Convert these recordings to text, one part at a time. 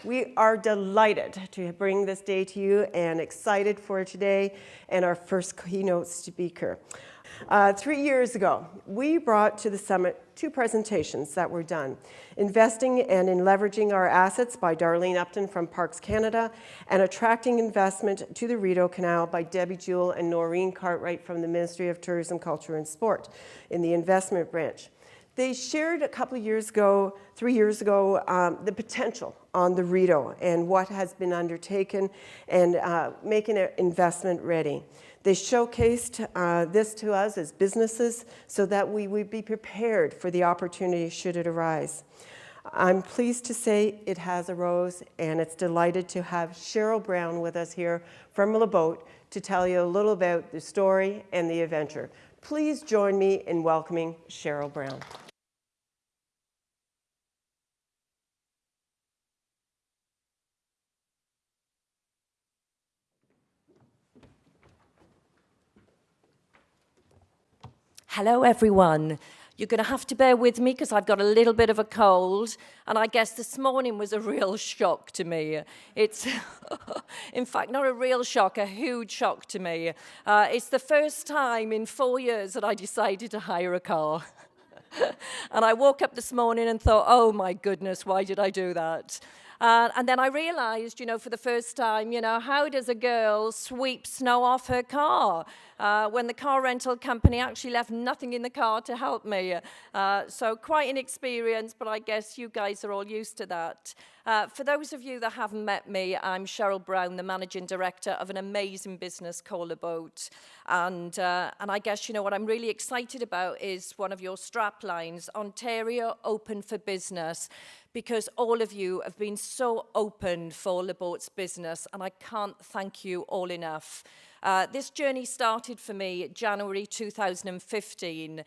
We are delighted to bring this day to you and excited for today and our first keynote speaker. 3 years ago, we brought to the summit 2 presentations that were done. Investing and in Leveraging Our Assets by Darlene Upton from Parks Canada, and Attracting Investment to the Rideau Canal by Debbie Jewell and Noreen Cartwright from the Ministry of Tourism, Culture and Sport in the investment branch. They shared a couple of years ago, 3 years ago, the potential on the Rideau and what has been undertaken and making it investment ready. They showcased this to us as businesses so that we would be prepared for the opportunity should it arise. I'm pleased to say it has arose, and it's delighted to have Cheryl Brown with us here from LeBoat to tell you a little about the story and the adventure. Please join me in welcoming Cheryl Brown. Hello, everyone. You're going to have to bear with me because I've got a little bit of a cold, and I guess this morning was a real shock to me. It's, in fact, not a real shock, a huge shock to me. It's the first time in 4 years that I decided to hire a car. And I woke up this morning and thought, oh my goodness, why did I do that? And then I realized, for the first time, how does a girl sweep snow off her car when the car rental company actually left nothing in the car to help me? So quite an experience, but I guess you guys are all used to that. For those of you that haven't met me, I'm Cheryl Brown, the Managing Director of an amazing business called LeBoat. And I guess, what I'm really excited about is one of your strap lines, Ontario Open for Business, because all of you have been so open for LeBoat's business, and I can't thank you all enough. This journey started for me January 2015,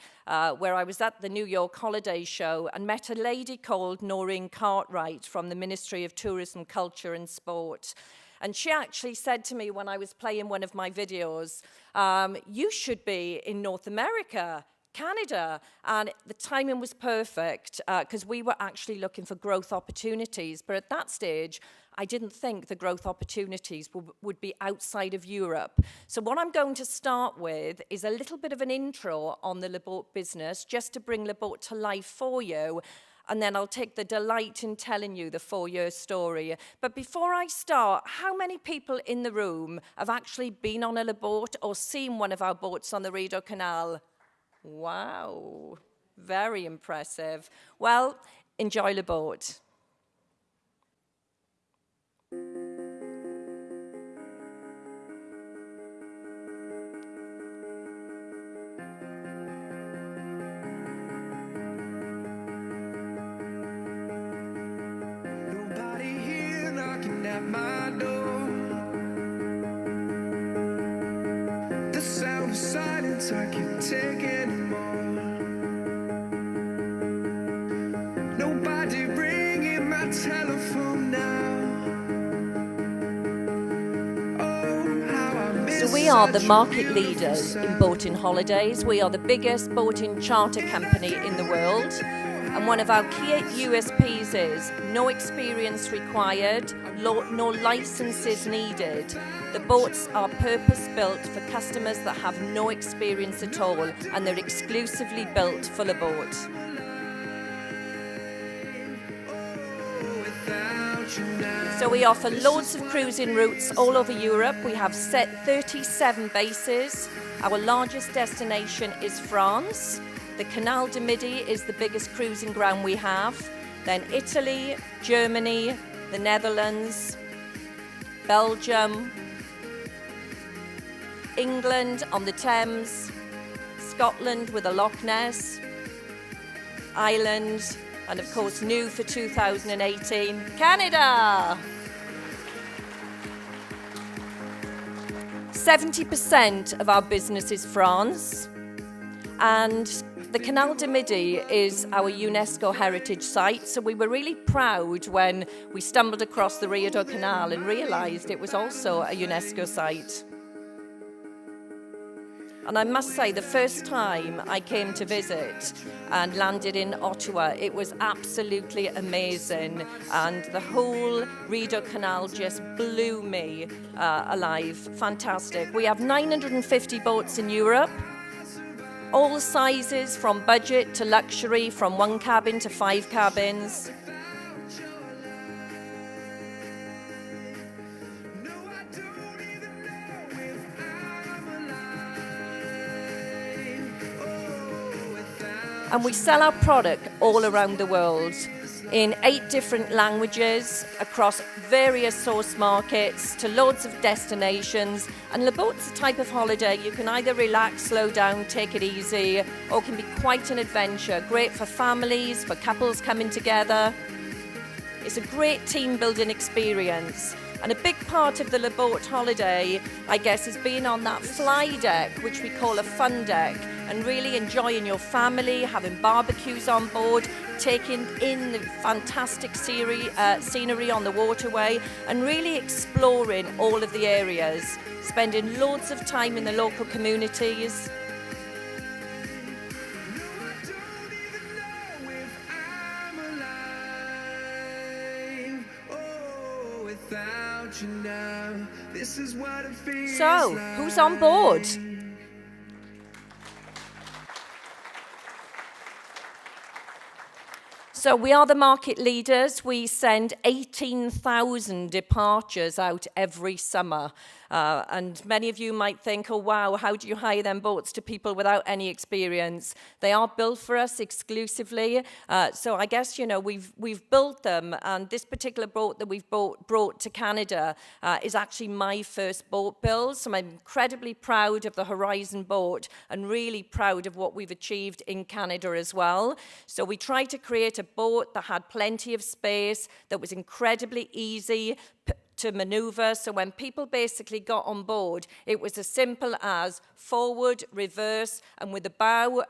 where I was at the New York Holiday Show and met a lady called Noreen Cartwright from the Ministry of Tourism, Culture and Sport. And she actually said to me when I was playing one of my videos, you should be in North America, Canada, and the timing was perfect because we were actually looking for growth opportunities. But at that stage, I didn't think the growth opportunities would be outside of Europe. So what I'm going to start with is a little bit of an intro on the LeBoat business, just to bring LeBoat to life for you. And then I'll take the delight in telling you the 4-year story. But before I start, how many people in the room have actually been on a LeBoat or seen one of our boats on the Rideau Canal? Wow, very impressive. Well, enjoy LeBoat. Nobody here knocking at my door. The sound of silence I can't take anymore. Nobody ringing my telephone now. Oh, how I miss. So we are the market leaders in boating holidays. We are the biggest boating charter company in the world. And one of our key USPs is no experience required, no licenses needed. The boats are purpose-built for customers that have no experience at all, and they're exclusively built for LeBoat. So we offer loads of cruising routes all over Europe. We have set 37 bases. Our largest destination is France. The Canal du Midi is the biggest cruising ground we have. Then Italy, Germany, the Netherlands, Belgium, England on the Thames, Scotland with the Loch Ness, Ireland, and of course new for 2018, Canada. 70% of our business is France, and the Canal du Midi is our UNESCO heritage site, so we were really proud when we stumbled across the Rideau Canal and realised it was also a UNESCO site. And I must say, the first time I came to visit and landed in Ottawa, it was absolutely amazing. And the whole Rideau Canal just blew me alive. Fantastic. We have 950 boats in Europe, all sizes from budget to luxury, from 1 cabin to 5 cabins. And we sell our product all around the world in 8 different languages across various source markets to loads of destinations. And LeBoat's a type of holiday you can either relax, slow down, take it easy, or can be quite an adventure. Great for families, for couples coming together. It's a great team building experience. And a big part of the LeBoat holiday, I guess, is being on that fly deck, which we call a fun deck, and really enjoying your family, having barbecues on board, taking in the fantastic scenery on the waterway, and really exploring all of the areas, spending loads of time in the local communities. So, who's on board? So we are the market leaders. We send 18,000 departures out every summer. And many of you might think, oh, wow, how do you hire them boats to people without any experience? They are built for us exclusively. So I guess, you know, we've built them. And this particular boat that we've brought to Canada is actually my first boat build. So I'm incredibly proud of the Horizon boat and really proud of what we've achieved in Canada as well. So we tried to create a boat that had plenty of space, that was incredibly easy to maneuver. So when people basically got on board, it was as simple as forward, reverse, and with the bow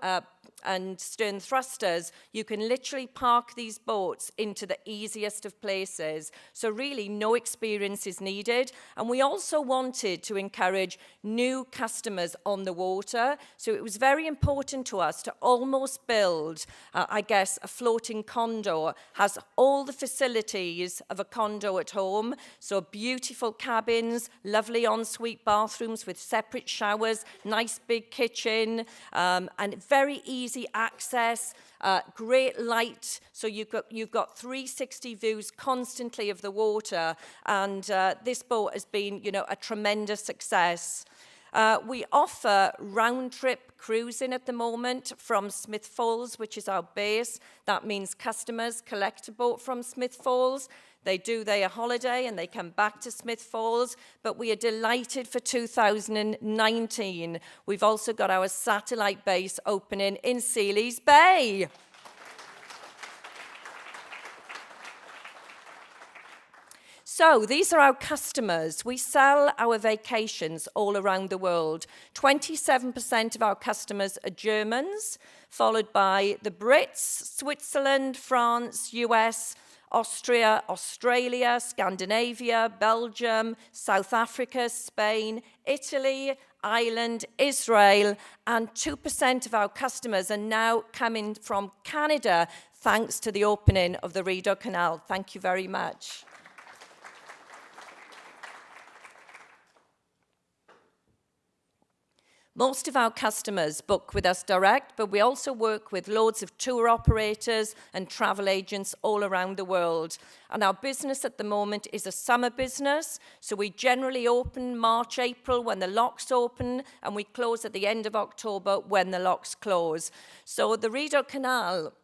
and stern thrusters, you can literally park these boats into the easiest of places. So really no experience is needed. And we also wanted to encourage new customers on the water. So it was very important to us to almost build, I guess, a floating condo. Has all the facilities of a condo at home. So beautiful cabins, lovely ensuite bathrooms with separate showers, nice big kitchen, and very easy access, great light, so you've got 360 views constantly of the water, and this boat has been, you know, a tremendous success. We offer round-trip cruising at the moment from Smith Falls, which is our base. That means customers collect a boat from Smith Falls. They do their holiday and they come back to Smith Falls, but we are delighted for 2019. We've also got our satellite base opening in Sealy's Bay. So these are our customers. We sell our vacations all around the world. 27% of our customers are Germans, followed by the Brits, Switzerland, France, US, Austria, Australia, Scandinavia, Belgium, South Africa, Spain, Italy, Ireland, Israel, and 2% of our customers are now coming from Canada thanks to the opening of the Rideau Canal. Thank you very much. Most of our customers book with us direct, but we also work with loads of tour operators and travel agents all around the world. And our business at the moment is a summer business, so we generally open March, April when the locks open, and we close at the end of October when the locks close. So the Rideau Canal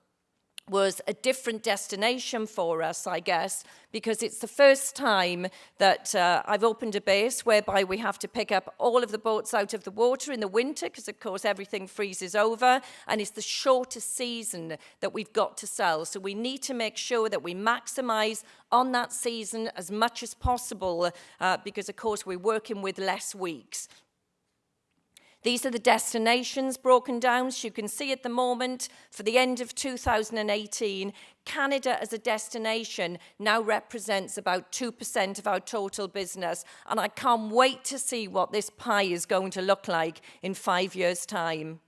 was a different destination for us, I guess, because it's the first time that I've opened a base whereby we have to pick up all of the boats out of the water in the winter because, of course, everything freezes over, and it's the shortest season that we've got to sell. So we need to make sure that we maximize on that season as much as possible because, of course, we're working with less weeks. These are the destinations broken down. So you can see at the moment, for the end of 2018, Canada as a destination now represents about 2% of our total business. And I can't wait to see what this pie is going to look like in 5 years' time.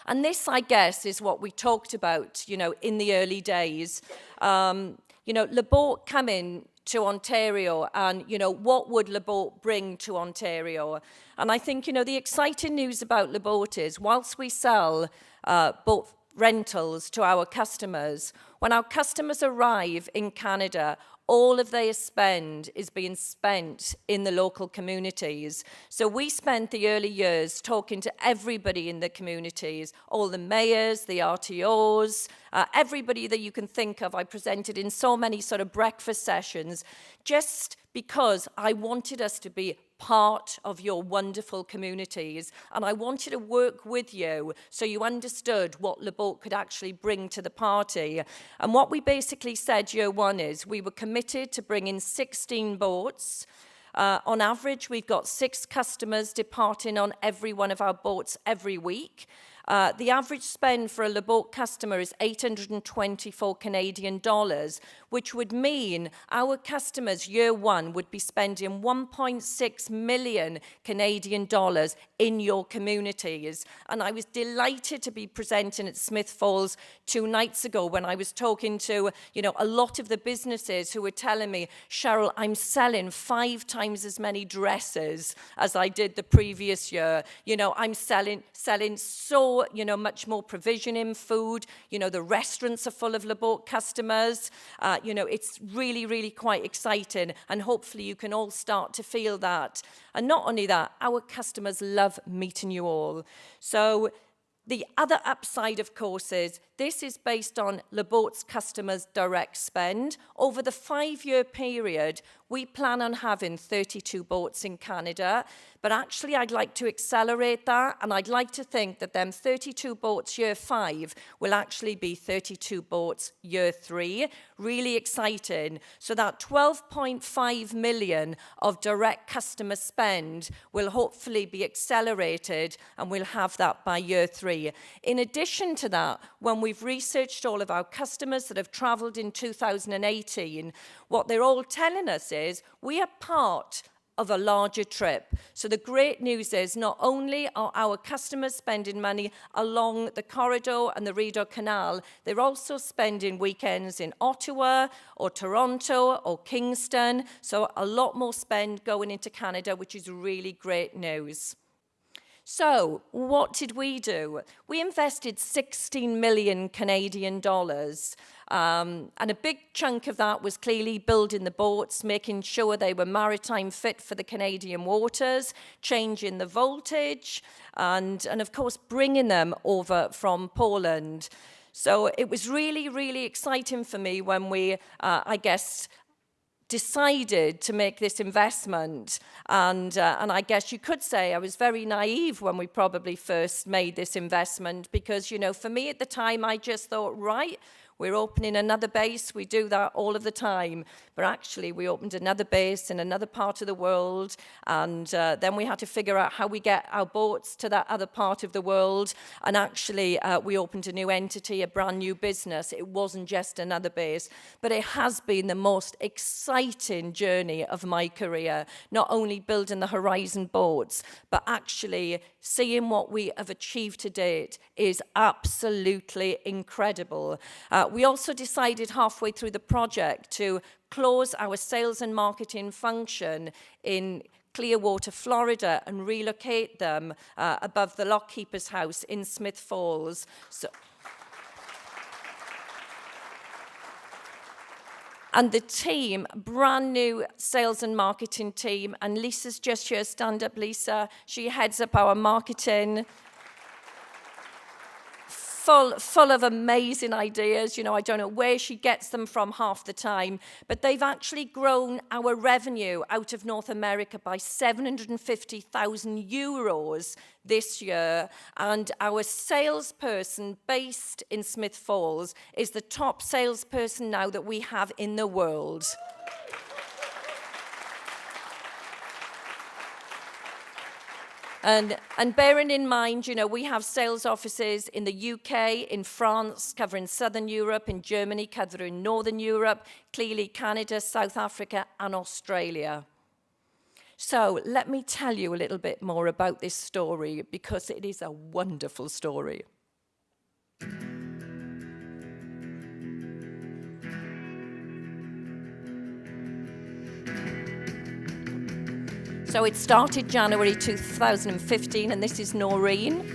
And this, I guess, is what we talked about, in the early days. LeBoat coming to Ontario, and, what would LeBoat bring to Ontario? And I think, the exciting news about LeBoat is, whilst we sell boat rentals to our customers, when our customers arrive in Canada, all of their spend is being spent in the local communities. So we spent the early years talking to everybody in the communities, all the mayors, the RTOs, everybody that you can think of. I presented in so many sort of breakfast sessions, just because I wanted us to be part of your wonderful communities, and I wanted to work with you so you understood what LeBoat could actually bring to the party. And what we basically said year one is we were committed to bringing 16 boats. On average, we've got 6 customers departing on every one of our boats every week. The average spend for a LeBoat customer is 824 Canadian dollars, which would mean our customers year one would be spending 1.6 million Canadian dollars in your communities. And I was delighted to be presenting at Smith Falls 2 nights ago when I was talking to, a lot of the businesses who were telling me, Cheryl, I'm selling 5 times as many dresses as I did the previous year. I'm selling so much more provision in food. The restaurants are full of LeBoat customers. It's really, really quite exciting. And hopefully you can all start to feel that. And not only that, our customers love meeting you all. So the other upside, of course, is this is based on LeBoat's customers' direct spend. Over the 5-year period, we plan on having 32 boats in Canada. But actually, I'd like to accelerate that, and I'd like to think that them 32 boats year 5 will actually be 32 boats year 3. Really exciting. So that 12.5 million of direct customer spend will hopefully be accelerated, and we'll have that by year 3. In addition to that, when we've researched all of our customers that have traveled in 2018, what they're all telling us is we are part of a larger trip. So the great news is not only are our customers spending money along the corridor and the Rideau Canal, they're also spending weekends in Ottawa or Toronto or Kingston. So a lot more spend going into Canada, which is really great news. So what did we do? We invested 16 million Canadian dollars. And a big chunk of that was clearly building the boats, making sure they were maritime fit for the Canadian waters, changing the voltage, and of course, bringing them over from Poland. So it was really, really exciting for me when we, decided to make this investment. And I guess you could say I was very naive when we probably first made this investment because, for me at the time, I just thought, right, we're opening another base. We do that all of the time. But actually, we opened another base in another part of the world. And then we had to figure out how we get our boats to that other part of the world. And actually, we opened a new entity, a brand new business. It wasn't just another base. But it has been the most exciting journey of my career. Not only building the Horizon boats, but actually seeing what we have achieved to date is absolutely incredible. We also decided halfway through the project to close our sales and marketing function in Clearwater, Florida, and relocate them above the lockkeeper's house in Smith Falls. And the team, brand new sales and marketing team, and Lisa's just here, stand up, Lisa. She heads up our marketing. Full of amazing ideas. I don't know where she gets them from half the time, but they've actually grown our revenue out of North America by 750,000 euros this year. And our salesperson based in Smith Falls is the top salesperson now that we have in the world. And bearing in mind, you know, we have sales offices in the UK, in France, covering Southern Europe, in Germany, covering Northern Europe, clearly Canada, South Africa, and Australia. So let me tell you a little bit more about this story, because it is a wonderful story. So it started January 2015, and this is Noreen.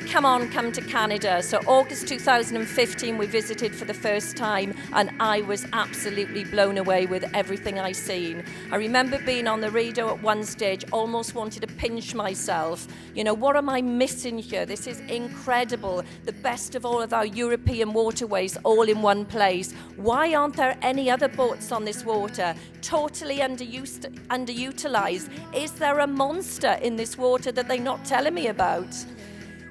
Come to Canada. So August 2015, we visited for the first time, and I was absolutely blown away with everything I seen. I remember being on the Rideau at one stage, almost wanted to pinch myself. You know, what am I missing here? This is incredible. The best of all of our European waterways all in one place. Why aren't there any other boats on this water? Totally underutilized. Is there a monster in this water that they're not telling me about?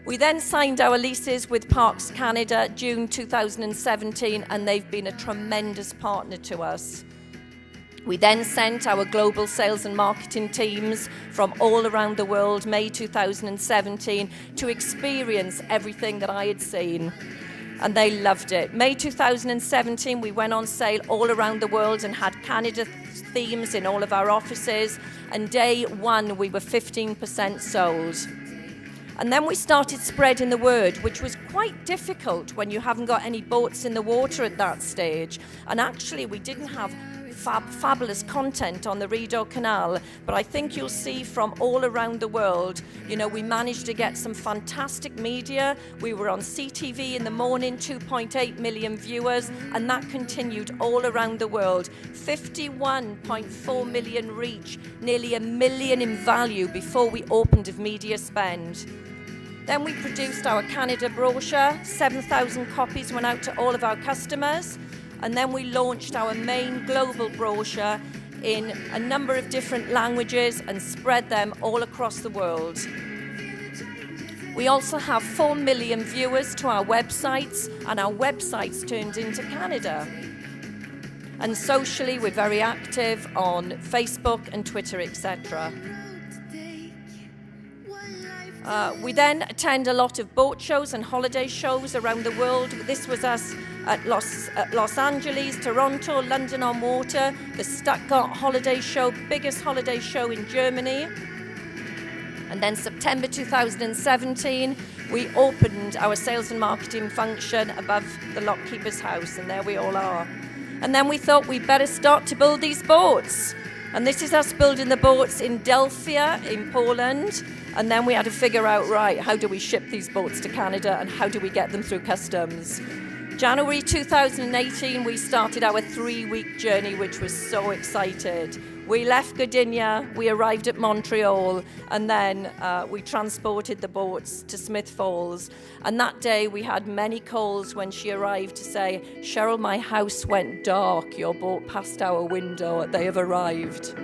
We then signed our leases with Parks Canada June 2017, and they've been a tremendous partner to us. We then sent our global sales and marketing teams from all around the world, May 2017, to experience everything that I had seen. And they loved it. May 2017, we went on sale all around the world and had Canada themes in all of our offices. And day one, we were 15% sold. And then we started spreading the word, which was quite difficult when you haven't got any boats in the water at that stage. And actually, we didn't have fabulous content on the Rideau Canal, but I think you'll see from all around the world, you know, we managed to get some fantastic media. We were on CTV in the morning, 2.8 million viewers, and that continued all around the world. 51.4 million reach, nearly 1 million in value before we opened of media spend. Then we produced our Canada brochure. 7,000 copies went out to all of our customers. And then we launched our main global brochure in a number of different languages and spread them all across the world. We also have 4 million viewers to our websites, and our websites turned into Canada. And socially, we're very active on Facebook and Twitter, etc. We then attend a lot of boat shows and holiday shows around the world. This was us at Los Angeles, Toronto, London on Water, the Stuttgart holiday show, biggest holiday show in Germany. And then September 2017, we opened our sales and marketing function above the lockkeeper's house, and there we all are. And then we thought we'd better start to build these boats. And this is us building the boats in Delphia in Poland. And then we had to figure out, right, how do we ship these boats to Canada and how do we get them through customs? January 2018, we started our 3-week journey, which was so excited. We left Gdynia, we arrived at Montreal, and then we transported the boats to Smith Falls. And that day we had many calls when she arrived to say, Cheryl, my house went dark, your boat passed our window, they have arrived.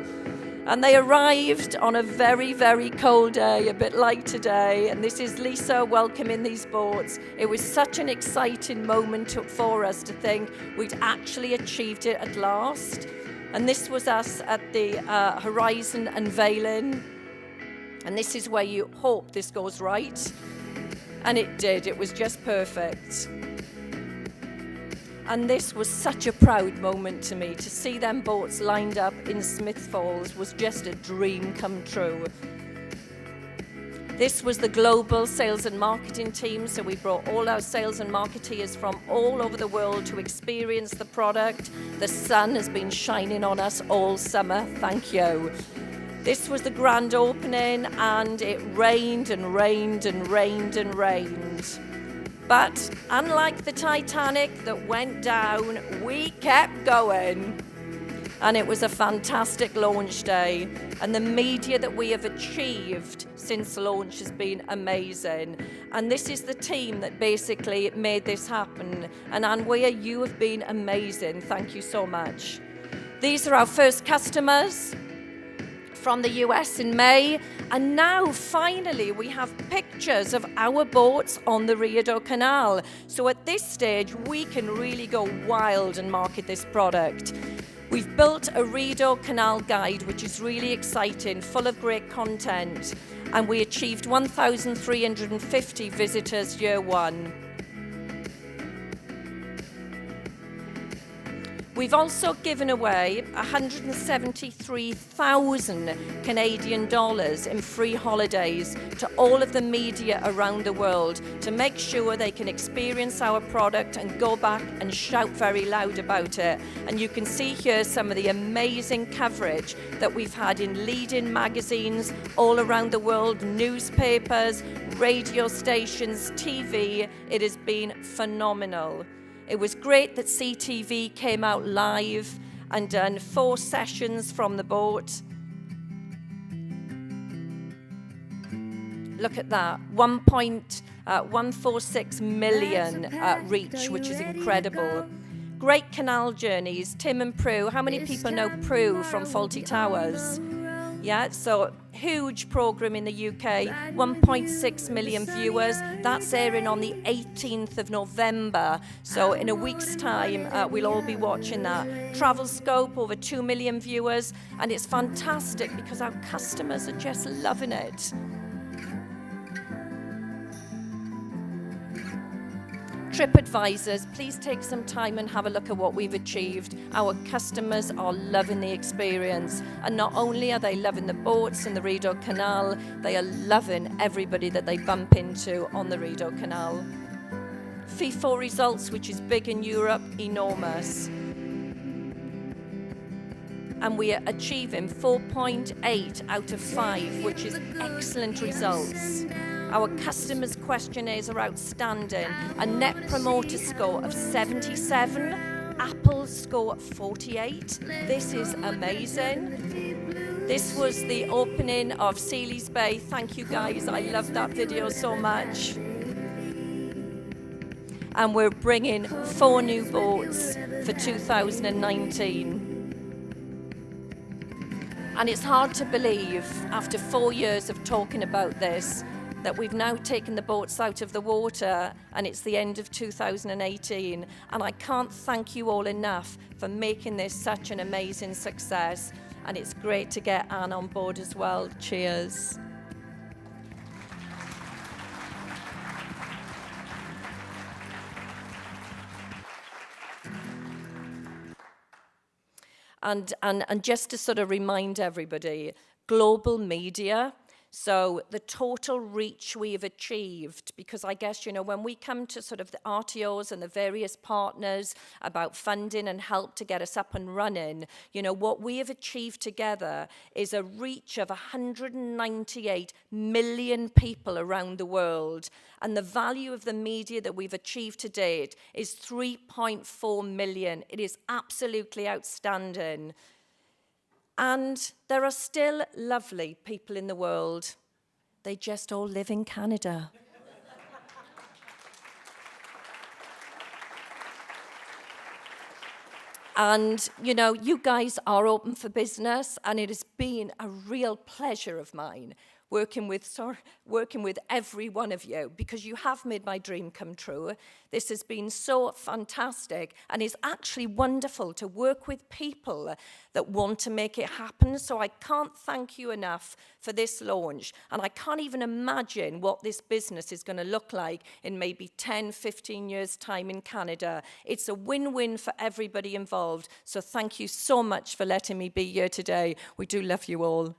And they arrived on a very, very cold day, a bit like today. And this is Lisa welcoming these boats. It was such an exciting moment for us to think we'd actually achieved it at last. And this was us at the horizon unveiling. And this is where you hope this goes right. And it did. It was just perfect. And this was such a proud moment to me. To see them boats lined up in Smith Falls was just a dream come true. This was the global sales and marketing team, so we brought all our sales and marketeers from all over the world to experience the product. The sun has been shining on us all summer, thank you. This was the grand opening, and it rained and rained and rained and rained. But unlike the Titanic that went down, we kept going. And it was a fantastic launch day. And the media that we have achieved since launch has been amazing. And this is the team that basically made this happen. And Anwea, you have been amazing. Thank you so much. These are our first customers from the US in May. And now, finally, we have pictures of our boats on the Rideau Canal. So at this stage, we can really go wild and market this product. We've built a Rideau Canal guide, which is really exciting, full of great content. and we achieved 1,350 visitors year one. We've also given away 173,000 Canadian dollars in free holidays to all of the media around the world to make sure they can experience our product and go back and shout very loud about it. And you can see here some of the amazing coverage that we've had in leading magazines all around the world, newspapers, radio stations, TV. It has been phenomenal. It was great that CTV came out live and done 4 sessions from the boat. Look at that, 1.146 million reach, which is incredible. Great canal journeys, Tim and Prue. How many people know Prue from Fawlty Towers? Yeah, so huge program in the UK, 1.6 million viewers. That's airing on the 18th of November. So in a week's time, we'll all be watching that. Travel Scope, over 2 million viewers. And it's fantastic because our customers are just loving it. TripAdvisors, please take some time and have a look at what we've achieved. Our customers are loving the experience. And not only are they loving the boats in the Rideau Canal, they are loving everybody that they bump into on the Rideau Canal. FIFO results, which is big in Europe, enormous. And we are achieving 4.8 out of 5, which is excellent results. Our customers' questionnaires are outstanding. A net promoter score of 77, Apple score 48. This is amazing. This was the opening of Sealy's Bay. Thank you guys, I love that video so much. And we're bringing 4 new boats for 2019. And it's hard to believe, after 4 years of talking about this, that we've now taken the boats out of the water and it's the end of 2018. And I can't thank you all enough for making this such an amazing success. And it's great to get Anne on board as well. Cheers. And just to sort of remind everybody, global media. So the total reach we have achieved, because I guess, you know, when we come to sort of the RTOs and the various partners about funding and help to get us up and running, you know, what we have achieved together is a reach of 198 million people around the world. And the value of the media that we've achieved to date is 3.4 million. It is absolutely outstanding. And there are still lovely people in the world. They just all live in Canada. And, you know, you guys are open for business, and it has been a real pleasure of mine working with every one of you, because you have made my dream come true. This has been so fantastic, and it's actually wonderful to work with people that want to make it happen. So I can't thank you enough for this launch, and I can't even imagine what this business is going to look like in maybe 10, 15 years' time in Canada. It's a win-win for everybody involved. So thank you so much for letting me be here today. We do love you all.